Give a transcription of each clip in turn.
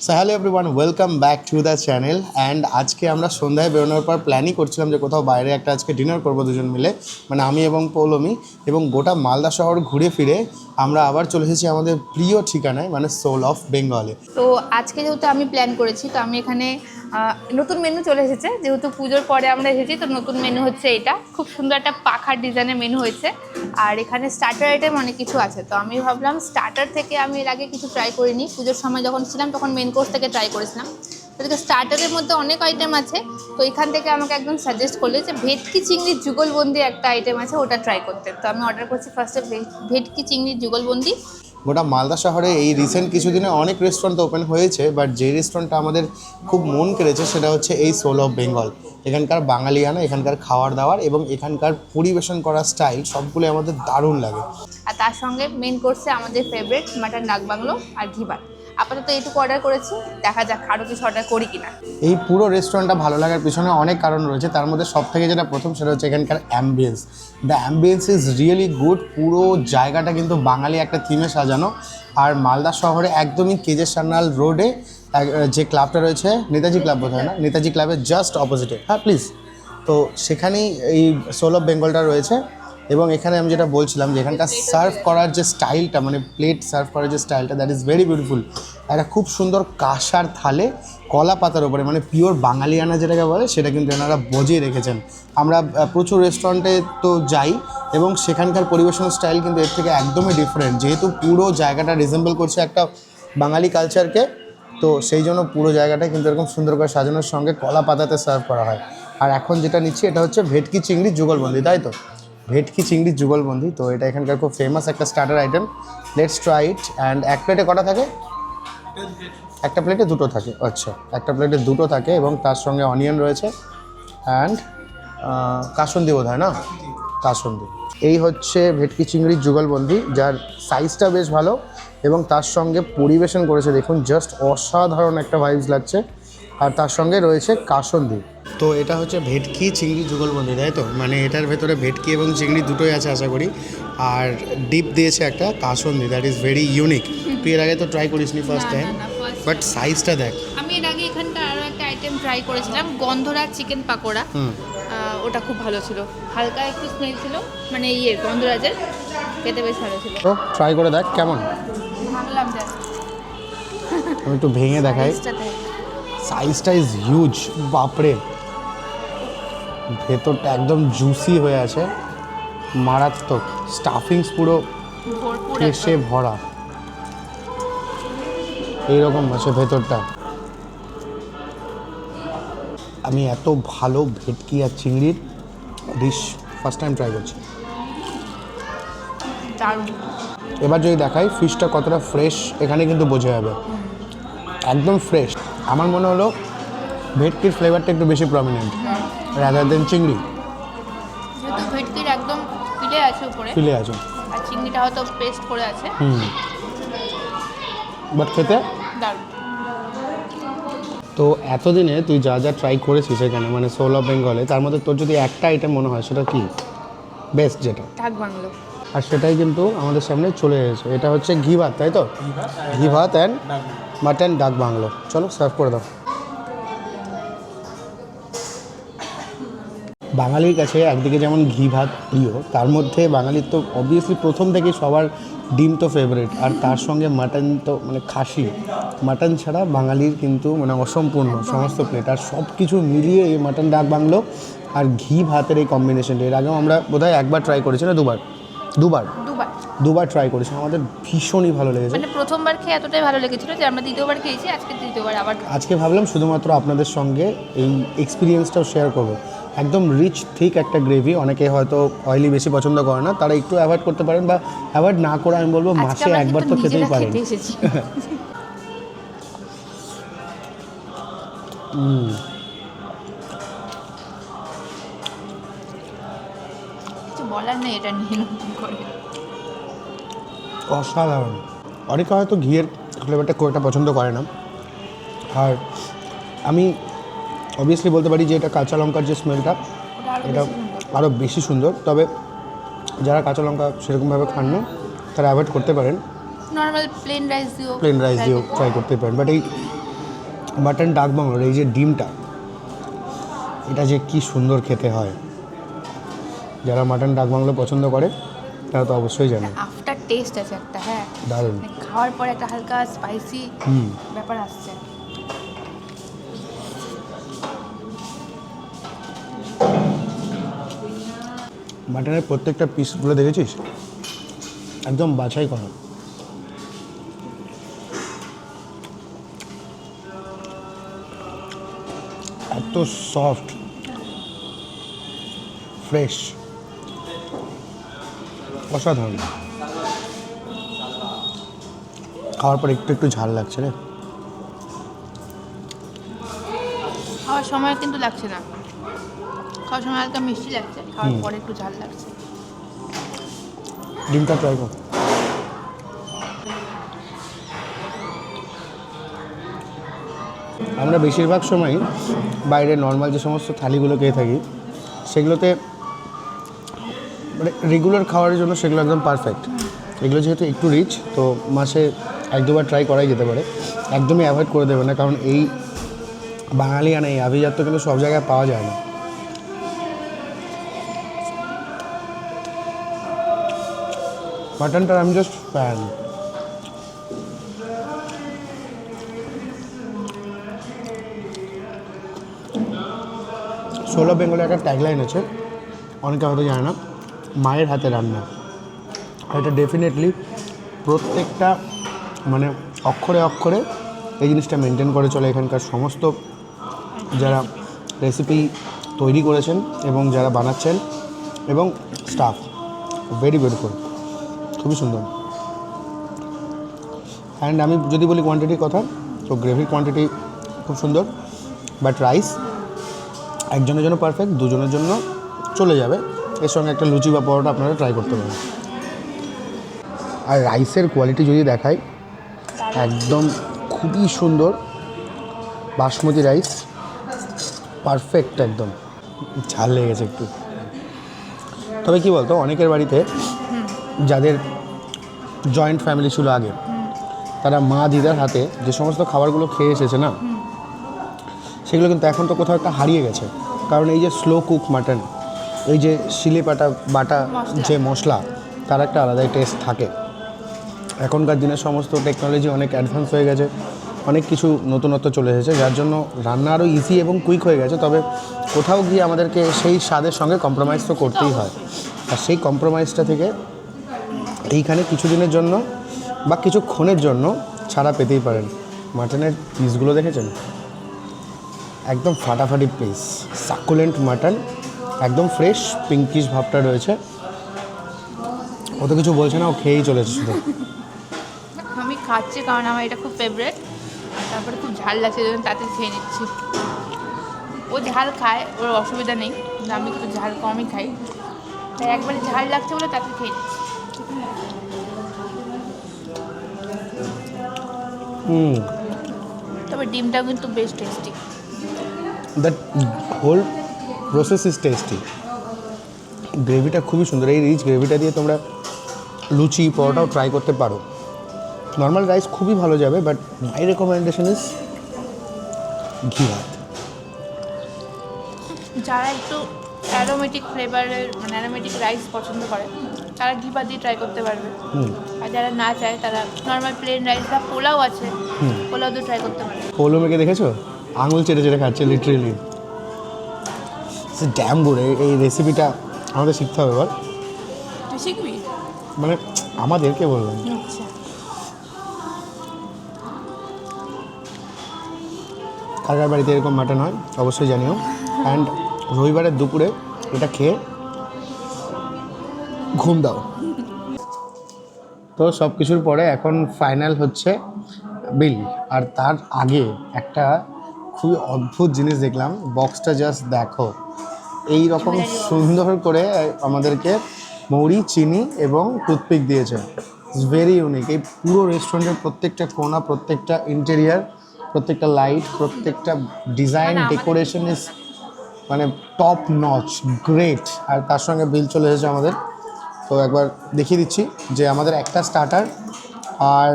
So hello everyone, welcome back to the channel. And আজকে আমরা সন্ধ্যায় বেরোনোর পর প্ল্যানই করছিলাম যে কোথাও বাইরে একটা আজকে ডিনার করবো দুজন মিলে, মানে আমি এবং পৌলমি, এবং গোটা মালদা শহর ঘুরে ফিরে আমরা আবার চলে এসেছি আমাদের প্রিয় ঠিকানায়, মানে সোল অফ বেঙ্গলে। তো আজকে যেহেতু আমি প্ল্যান করেছি, তো আমি এখানে নতুন মেনু চলে এসেছে। যেহেতু পুজোর পরে আমরা এসেছি, তো নতুন মেনু হচ্ছে এটা। খুব সুন্দর একটা পাখার ডিজাইনের মেনু হয়েছে, আর এখানে স্টার্টার আইটেম অনেক কিছু আছে। তো আমি ভাবলাম স্টার্টার থেকে আমি এর আগে কিছু ট্রাই করিনি। পুজোর সময় যখন ছিলাম তখন মেন কোর্স থেকে ট্রাই করেছিলাম। তো স্টার্টারের মধ্যে অনেক আইটেম আছে। তো এখান থেকে আমাকে একদম সাজেস্ট করলে যে ভেটকি চিংড়ির যুগলবন্দি একটা আইটেম আছে, ওটা ট্রাই করতে। তো আমি অর্ডার করছি ফার্স্টে ভেটকি চিংড়ির যুগলবন্দি। গোটা মালদা শহরে এই রিসেন্ট কিছুদিনে অনেক রেস্টুরেন্ট ওপেন হয়েছে, বাট যে রেস্টুরেন্টটা আমাদের খুব মন কেড়েছে সেটা হচ্ছে এই সোল অফ বেঙ্গল। এখানকার বাঙালিয়ানা, এখানকার খাওয়ার দাওয়ার এবং এখানকার পরিবেশন করার স্টাইল সবগুলো আমাদের দারুণ লাগে। আর তার সঙ্গে মেন কোর্সে আমাদের ফেভারিট মাটন ডাক বাংলো আর ঘি ভাত। আপাতত এইটুকু অর্ডার করেছি, দেখা যাক আরও কিছু অর্ডার করি কিনা। এই পুরো রেস্টুরেন্টটা ভালো লাগার পিছনে অনেক কারণ রয়েছে, তার মধ্যে সব থেকে যেটা প্রথম সেটা হচ্ছে এখানকার ambience. The ambience is really good. পুরো জায়গাটা কিন্তু বাঙালি একটা থিমে সাজানো। আর মালদা শহরে একদমই কেজে সান্যাল রোডে যে ক্লাবটা রয়েছে, নেতাজি ক্লাব বোধ হয় না, নেতাজি ক্লাবের জাস্ট অপোজিটে, হ্যাঁ প্লিজ। তো সেখানেই এই সোল অফ বেঙ্গলটা রয়েছে। এবং এখানে আমি যেটা বলছিলাম যে এখানকার সার্ভ করার যে স্টাইলটা, মানে প্লেট সার্ভ করার যে স্টাইলটা, দ্যাট ইজ ভেরি বিউটিফুল। একটা খুব সুন্দর কাঁসার থালে কলা পাতার ওপরে, মানে পিওর বাঙালিয়ানা যেটাকে বলে, সেটা কিন্তু এনারা বজিয়ে রেখেছেন। আমরা প্রচুর রেস্টুরেন্টে তো যাই এবং সেখানকার পরিবেশন স্টাইল কিন্তু এর থেকে একদমই ডিফারেন্ট, যেহেতু পুরো জায়গাটা রিজেম্বল করছে একটা বাঙালি কালচারকে। তো সেই জন্য পুরো জায়গাটা কিন্তু এরকম সুন্দর করে সাজানোর সঙ্গে কলা পাতাতে সার্ভ করা হয়। আর এখন যেটা নিচ্ছি এটা হচ্ছে ভেটকি চিংড়ির যুগলবন্দি, তাই তো? ভেটকি চিংড়ির যুগলবন্দি। তো এটা এখানকার খুব ফেমাস একটা starter item. Let's try it. And এক প্লেটে কটা থাকে? একটা প্লেটে দুটো থাকে। আচ্ছা, একটা প্লেটে দুটো থাকে এবং তার সঙ্গে অনিয়ন রয়েছে অ্যান্ড কাসুন্দি বোধ হয় না? কাসুন্দি। এই হচ্ছে ভেটকি চিংড়ির যুগলবন্দি, যার সাইজটা বেশ ভালো এবং তার সঙ্গে পরিবেশন করেছে দেখুন, জাস্ট অসাধারণ একটা ভাইবস লাগছে। আর তার সঙ্গে রয়েছে কাসুন্দি। তো এটা হচ্ছে ভেটকি চিংড়ি যুগলবন্দি, তাই তো? মানে এটার ভেতরে ভেটকি এবং চিংড়ি দুটোই আছে আশা করি। আর ডিপ দিয়েছে একটা kasundi, that is very unique. তুই এর আগে তো ট্রাই করিসনি ফার্স্ট টাইম, বাট সাইজটা দেখ। আমি এর আগে এখানকার আরও একটা আইটেম ট্রাই করেছিলাম, গন্ধরাজ চিকেন পাকোড়া। ওটা খুব ভালো ছিল, হালকা একটু স্মেল ছিল, মানে গন্ধরাজের, খেতে বেশ ভালো ছিল। তো ট্রাই করে দেখ কেমন। ভাবলাম জাস্ট আমি একটু ভেঙে দেখাই। সাইজটা ইজ হিউজ, বাপরে। ভেতরটা একদম জুসি হয়ে আছে, মারাত্মক। স্টাফিংস পুরো ফ্রেশে ভরা, এইরকম আছে ভেতরটা। আমি এত ভালো ভেটকি আর চিংড়ির ডিশ ফার্স্ট টাইম ট্রাই করছি। এবার যদি দেখাই ফিশটা কতটা ফ্রেশ, এখানে কিন্তু বোঝা যাবে একদম ফ্রেশ। আমার মনে হলো ভেটকির ফ্লেভারটা একটু বেশি প্রমিনেন্ট রাদার দেন চিংড়ি। যেহেতু ভেটকির একদম ফিলে আছে উপরে, ফিলে আছে, আর চিংড়িটা হয়তো পেস্ট করে আছে। বাট খেতে দারুণ। তো এতদিনে তুই যা যা ট্রাই করেছিস এখানে, মানে সোল অফ বেঙ্গলে, তার মধ্যে তোর যদি একটা আইটেম মনে হয় সেটা কি বেস্ট যেটা? ডাক বাংলো। আর সেটাই কিন্তু আমাদের সামনে চলে এসেছে। এটা হচ্ছে ঘি ভাত, তাই তো? ঘি ভাত অ্যান্ড মাটন ডাক বাংলো। চলো সার্ভ করে দাও। বাঙালির কাছে একদিকে যেমন ঘি ভাত প্রিয়, তার মধ্যে বাঙালির তো অবভিয়াসলি প্রথম থেকে সবার ডিম তো ফেভারিট, আর তার সঙ্গে মাটন তো মানে খাসি। মাটন ছাড়া বাঙালির কিন্তু মানে অসম্পূর্ণ সমস্ত প্লেট। আর সব কিছু মিলিয়ে এই মাটন ডাক বাংলো আর ঘি ভাতের এই কম্বিনেশনটা এর আগেও আমরা বোধহয় একবার ট্রাই করেছি না দুবার ট্রাই করেছি। আমাদের ভীষণই ভালো লেগেছে। মানে প্রথমবার খেয়ে এতটাই ভালো লেগেছিল যে আমরা দ্বিতীয়বার খেয়েছি, দ্বিতীয়বার আবার। আজকে ভাবলাম শুধুমাত্র আপনাদের সঙ্গে এই এক্সপিরিয়েন্সটাও শেয়ার করবো। একদম রিচ থিক একটা গ্রেভি। অনেকে হয়তো অয়েলি বেশি পছন্দ করে না, তারা একটু অ্যাভয়েড করতে পারেন, বা অ্যাভয়েড না করে আমি বলবো মাসে একবার তো খেতেই পারেন। কিছু বলার নেই এটা নিয়ে নতুন করে। অসাধারণ। অনেকে হয়তো ঘিয়ের ফ্লেভারটা খুব একটা পছন্দ করে না, আর আমি অবভিয়াসলি বলতে পারি যে এটা কাঁচা লঙ্কার যে স্মেলটা, এটা আরও বেশি সুন্দর। তবে যারা কাঁচা লঙ্কা সেরকমভাবে খান না, তারা অ্যাভয়েড করতে পারেন। নর্মাল প্লেন রাইস দিয়েও ট্রাই করতে পারেন। বাট এই মাটন ডাক বাংলোর এই যে ডিমটা, এটা যে কি সুন্দর খেতে হয়। যারা মাটন ডাক বাংলো পছন্দ করে তারা তো অবশ্যই জানে। আফটার টেস্ট আছে একটা, হ্যাঁ, দারুণ। মানে খাওয়ার পরে একটা হালকা স্পাইসি হুম। ব্যাপার আসছে। মাটনের প্রত্যেকটা পিসগুলো দেখেছিস, একদম বাছাই করা। এত সফট, ফ্রেশ, অসাধারণ। খাওয়ার পর একটু একটু ঝাল লাগছে রে। খাওয়ার সময় কিন্তু লাগছে না, খাওয়ার সময় হালকা মিষ্টি লাগছে, খাওয়ার পরে একটু ঝাল লাগছে। ডিমটা ট্রাই কর। আমরা বেশিরভাগ সময় বাইরে নর্মাল যে সমস্ত থালিগুলো খেয়ে থাকি সেগুলোতে মানে রেগুলার খাওয়ার জন্য সেগুলো একদম পারফেক্ট। এগুলো যেহেতু একটু রিচ, তো মাসে 1-2বার ট্রাই করাই যেতে পারে। একদমই অ্যাভয়েড করে দেবে না, কারণ এই বাঙালিয়ানা এই আভিজাত্য কিন্তু সব জায়গায় পাওয়া যায় না। মাটনটার আমি জাস্ট ফ্যান। সোল অফ বেঙ্গলের একটা ট্যাগলাইন আছে, অনেকে হয়তো জানে না, মায়ের হাতে রান্না। আর এটা ডেফিনেটলি প্রত্যেকটা মানে অক্ষরে অক্ষরে এই জিনিসটা মেনটেন করে চলে এখানকার সমস্ত যারা রেসিপি তৈরি করেছেন এবং যারা বানাচ্ছেন এবং স্টাফ। ভেরি বিউটিফুল, খুবই সুন্দর। অ্যান্ড আমি যদি বলি কোয়ান্টিটির কথা, তো গ্রেভির কোয়ান্টিটি খুব সুন্দর, বাট রাইস একজনের জন্য পারফেক্ট, দুজনের জন্য চলে যাবে। এর সঙ্গে একটা লুচি বা পরোটা আপনারা ট্রাই করতে পারেন। আর রাইসের কোয়ালিটি যদি দেখাই, একদম খুবই সুন্দর বাসমতি রাইস, পারফেক্ট একদম। ঝাল লেগেছে একটু। তবে কি বলতো, অনেকের বাড়িতে যাদের জয়েন্ট ফ্যামিলি ছিল আগে, তারা মা দিদার হাতে যে সমস্ত খাবারগুলো খেয়ে এসেছে না, সেগুলো কিন্তু এখন তো কোথাও একটা হারিয়ে গেছে। কারণ এই যে স্লো কুক মাটন, এই যে শিলে বাটা যে মশলা, তার একটা আলাদাই টেস্ট থাকে। এখনকার দিনে সমস্ত টেকনোলজি অনেক অ্যাডভান্স হয়ে গেছে, অনেক কিছু নতুনত্ব চলে এসেছে, যার জন্য রান্না আরও ইজি এবং কুইক হয়ে গেছে। তবে কোথাও গিয়ে আমাদেরকে সেই স্বাদের সঙ্গে কম্প্রোমাইজ তো করতেই হয়। আর সেই কম্প্রোমাইজটা থেকে এইখানে কিছুদিনের জন্য বা কিছুক্ষণের জন্য ছাড়া পেতেই পারেন। মাটনের পিসগুলো দেখেছেন, একদম ফাটাফাটি পিস, সাকুলেন্ট মাটন, একদম ফ্রেশ পিঙ্কিশ ভাবটা রয়েছে। অত কিছু বলছে না, ও খেয়েই চলেছে শুধু। আমি খাচ্ছি কারণ আমার এটা খুব ফেভারিট, তারপরে খুব ঝাল লাগছে, জন্য তাতে খেয়ে নিচ্ছি। ও ঝাল খায়, ওর অসুবিধা নেই, কিন্তু আমি একটু ঝাল কমই খাই, তাই একবারে ঝাল লাগছে বলে তাতে খেয়ে নিচ্ছি। তবে ডিমটাও কিন্তু বেশ tasty. That whole process is tasty. গ্রেভিটা খুবই সুন্দর, এই রিচ গ্রেভিটা দিয়ে তোমরা লুচি পরোটাও ট্রাই করতে পারো। নর্মাল রাইস খুবই ভালো যাবে, বাট মাই রেকমেন্ডেশন ইজ ঘি ভাত। যারা একটু অ্যারোমেটিক ফ্লেভারের মানে অ্যারোমেটিক রাইস পছন্দ করে তারা ঘি ভাত দিয়ে ট্রাই করতে পারবে। আর যারা না চায় তারা নর্মাল প্লেন রাইস বা পোলাও আছে, পোলাও দিয়ে ট্রাই করতে পারবে। পোলো মেকে দেখেছো, আঙুল চেটে চেটে খাচ্ছে লিটারেলি। Dam good. এই রেসিপিটা আমাদের শিখতে হবে এবার। তুই শিখবি? মানে আমাদেরকে বললাম। আচ্ছা, কার কার বাড়িতে এরকম মাটন হয় অবশ্যই জানিও। অ্যান্ড রবিবারের দুপুরে এটা খেয়ে ঘুম দাও। তো সব কিছুর পরে এখন ফাইনাল হচ্ছে বিল। আর তার আগে একটা খুবই অদ্ভুত জিনিস দেখলাম, বক্সটা জাস্ট দেখো। এই রকম সুন্দর করে আমাদেরকে মৌরি, চিনি এবং টুথপিক দিয়েছে। It's very unique. এই পুরো রেস্টুরেন্টের প্রত্যেকটা কোণা, প্রত্যেকটা ইন্টেরিয়ার, প্রত্যেকটা লাইট, প্রত্যেকটা ডিজাইন, ডেকোরেশন ইজ মানে টপ নচ, গ্রেট। আর তার সঙ্গে বিল চলে এসেছে আমাদের। তো একবার দেখিয়ে দিচ্ছি যে আমাদের একটা স্টার্টার, আর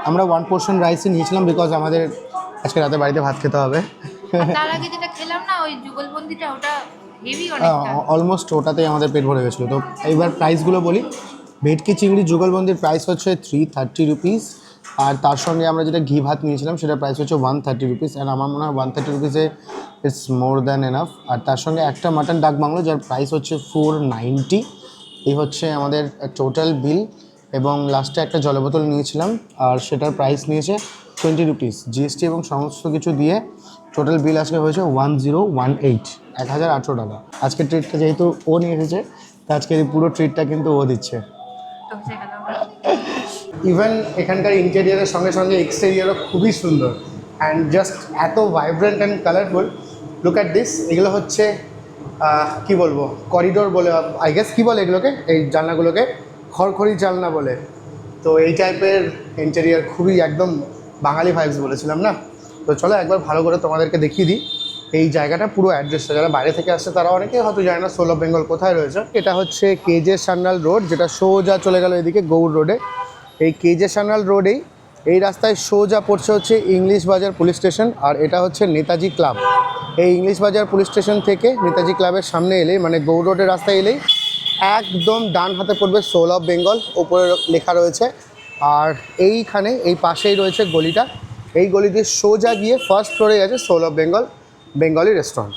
আমরা 1 পোর্শন রাইসই নিয়েছিলাম বিকজ আমাদের আজকে রাতে বাড়িতে ভাত খেতে হবে। আর তার আগে যেটা খেলাম না ওই যুগলবন্দিটা, ওটা হেভি অনেকটা। অলমোস্ট ওটাতেই আমাদের পেট ভরে গেছিলো। তো এইবার প্রাইসগুলো বলি। ভেটকি চিংড়ি যুগলবন্দির প্রাইস হচ্ছে 330 রুপিস, আর তার সঙ্গে আমরা যেটা ঘি ভাত নিয়েছিলাম সেটার প্রাইস হচ্ছে 130 রুপিস, অ্যান্ড আমার মনে হয় 130 রুপিসে ইটস মোর দ্যান এনাফ। আর তার সঙ্গে একটা মাটন ডাক বাংলো যার প্রাইস হচ্ছে 490। এই হচ্ছে আমাদের টোটাল বিল। এবং লাস্টে একটা জল বোতল নিয়েছিলাম আর সেটার প্রাইস নিয়েছে 20 রুপিস, জিএসটি এবং সমস্ত কিছু দিয়ে টোটাল বিল আজকে হয়েছে 1018, 1800 টাকা। আজকের ট্রিটটা যেহেতু ও নিয়ে এসেছে, তো আজকের এই পুরো ট্রিটটা কিন্তু ও দিচ্ছে। তো সেখানে আমরা ইভেন এখানকার ইন্টেরিয়ারের সঙ্গে সঙ্গে এক্সটেরিয়ারও খুবই সুন্দর অ্যান্ড জাস্ট এত vibrant and colourful. Look at this. এগুলো হচ্ছে কি বলবো, করিডোর বলে আই গেস, কী বলে এগুলোকে, এই জানলাগুলোকে খড়খড়ি জানলা বলে। তো এই টাইপের ইন্টেরিয়ার খুবই একদম বাঙালি ভাইবস বলেছিলাম না। তো চলো একবার ভালো করে তোমাদেরকে দেখিয়ে দিই এই জায়গাটা, পুরো অ্যাড্রেসটা। যারা বাইরে থেকে আসছে তারা অনেকেই হয়তো জানে না সোল অফ বেঙ্গল কোথায় রয়েছে। এটা হচ্ছে কেজে সান্যাল রোড, যেটা সোজা চলে গেল এদিকে গৌড় রোডে। এই কেজে সান্যাল রোডেই এই রাস্তায় সোজা পড়ছে হচ্ছে ইংলিশ বাজার পুলিশ স্টেশন, আর এটা হচ্ছে নেতাজি ক্লাব। এই ইংলিশ বাজার পুলিশ স্টেশন থেকে নেতাজি ক্লাবের সামনে এলেই, মানে গৌড় রোডের রাস্তায় এলেই একদম ডান হাতে পড়বে সোল অফ বেঙ্গল, ওপরে লেখা রয়েছে। আর এইখানে এই পাশেই রয়েছে গলিটা, এই গলি দিয়ে সোজা গিয়ে ফার্স্ট ফ্লোরে আছে Soul of Bengal Bengali restaurant.